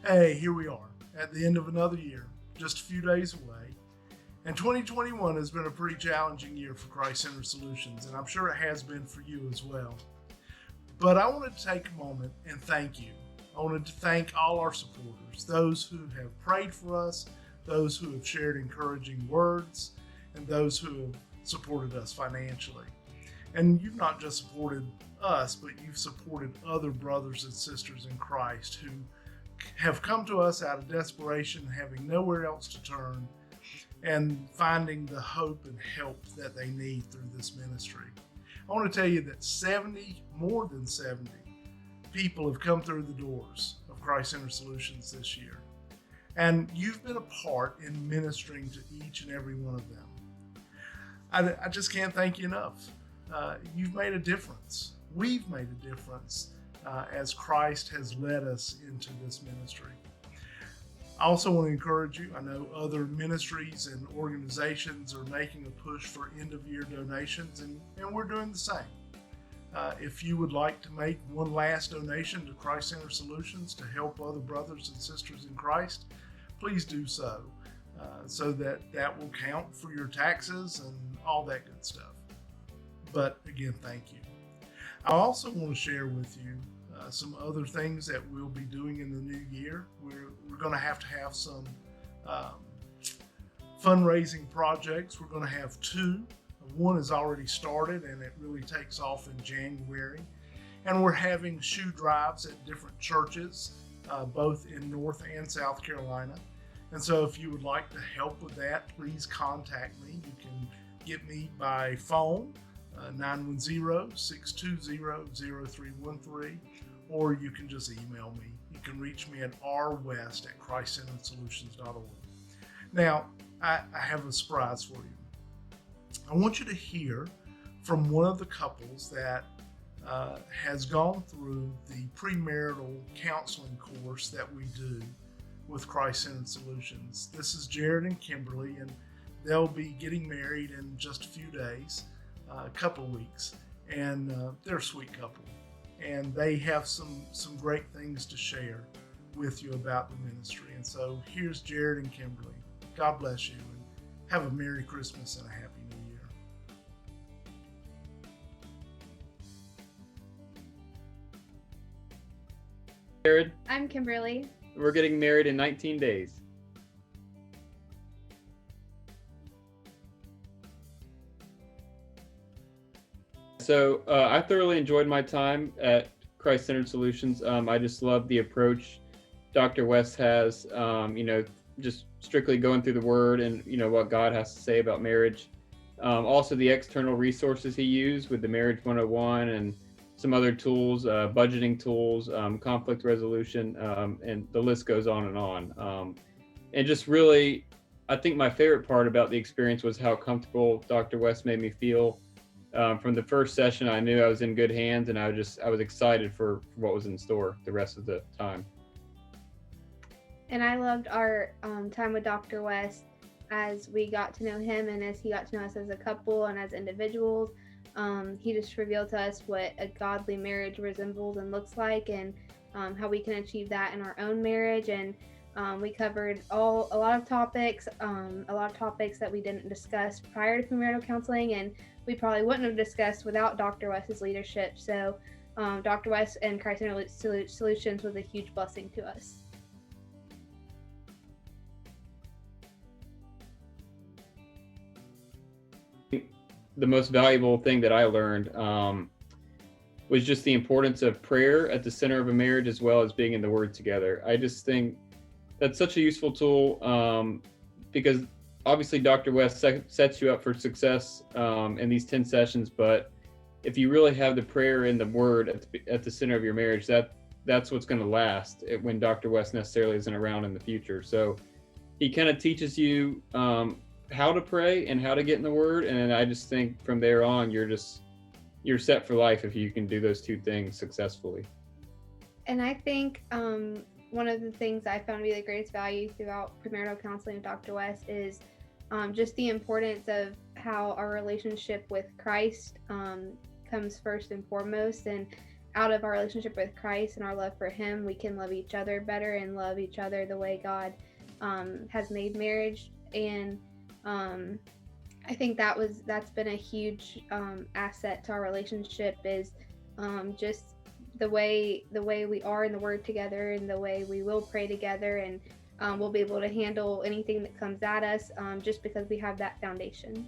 Hey, here we are at the end of another year, just a few days away. And 2021 has been a pretty challenging year for Christ Center Solutions, and I'm sure it has been for you as well. But I wanted to take a moment and thank you. I wanted to thank all our supporters, those who have prayed for us, those who have shared encouraging words, and those who have supported us financially. And you've not just supported us, but you've supported other brothers and sisters in Christ who have come to us out of desperation, having nowhere else to turn, and finding the hope and help that they need through this ministry. I want to tell you that more than 70 people have come through the doors of Christ Center Solutions this year. And you've been a part in ministering to each and every one of them. I just can't thank you enough. You've made a difference. We've made a difference as Christ has led us into this ministry. I also want to encourage you. I know other ministries and organizations are making a push for end-of-year donations, and we're doing the same. If you would like to make one last donation to Christ Center Solutions to help other brothers and sisters in Christ, please do so that will count for your taxes and all that good stuff. But again, thank you. I also want to share with you some other things that we'll be doing in the new year. We're going to have some fundraising projects. We're going to have two. One is already started and it really takes off in January. And we're having shoe drives at different churches, both in North and South Carolina. And so if you would like to help with that, please contact me. You can get me by phone, 910-620-0313, or you can just email me. You can reach me at rwest@christcenteredsolutions.org. Now, I have a surprise for you. I want you to hear from one of the couples that has gone through the premarital counseling course that we do with Christ Centered Solutions. This is Jared and Kimberly, and they'll be getting married in just a few days, a couple of weeks, and they're a sweet couple. And they have some great things to share with you about the ministry. And so here's Jared and Kimberly. God bless you, and have a Merry Christmas and a Happy New Year. Jared, I'm Kimberly. we're getting married in 19 days. So I thoroughly enjoyed my time at Christ Centered Solutions. I just love the approach Dr. West has, just strictly going through the Word and, what God has to say about marriage. Also the external resources he used with the Marriage 101 and some other tools, budgeting tools, conflict resolution, and the list goes on and on. And just really, I think my favorite part about the experience was how comfortable Dr. West made me feel. From the first session, I knew I was in good hands, and I was excited for what was in store the rest of the time. And I loved our time with Dr. West as we got to know him and as he got to know us as a couple and as individuals. He just revealed to us what a godly marriage resembles and looks like, and how we can achieve that in our own marriage. And we covered a lot of topics that we didn't discuss prior to premarital counseling, and we probably wouldn't have discussed without Dr. West's leadership. So Dr. West and Christ Centered Solutions was a huge blessing to us. The most valuable thing that I learned was just the importance of prayer at the center of a marriage, as well as being in the Word together. I just think that's such a useful tool because obviously Dr. West sets you up for success in these 10 sessions, but if you really have the prayer and the Word at the center of your marriage, that's what's going to last when Dr. West necessarily isn't around in the future. So he kind of teaches you how to pray and how to get in the Word, and I just think from there on you're set for life if you can do those two things successfully. And I think one of the things I found to be the greatest value throughout premarital counseling with Dr. West is just the importance of how our relationship with Christ comes first and foremost. And out of our relationship with Christ and our love for Him, we can love each other better and love each other the way God has made marriage. And I think that's been a huge asset to our relationship, is just the way we are in the Word together, and the way we will pray together, and we'll be able to handle anything that comes at us, just because we have that foundation.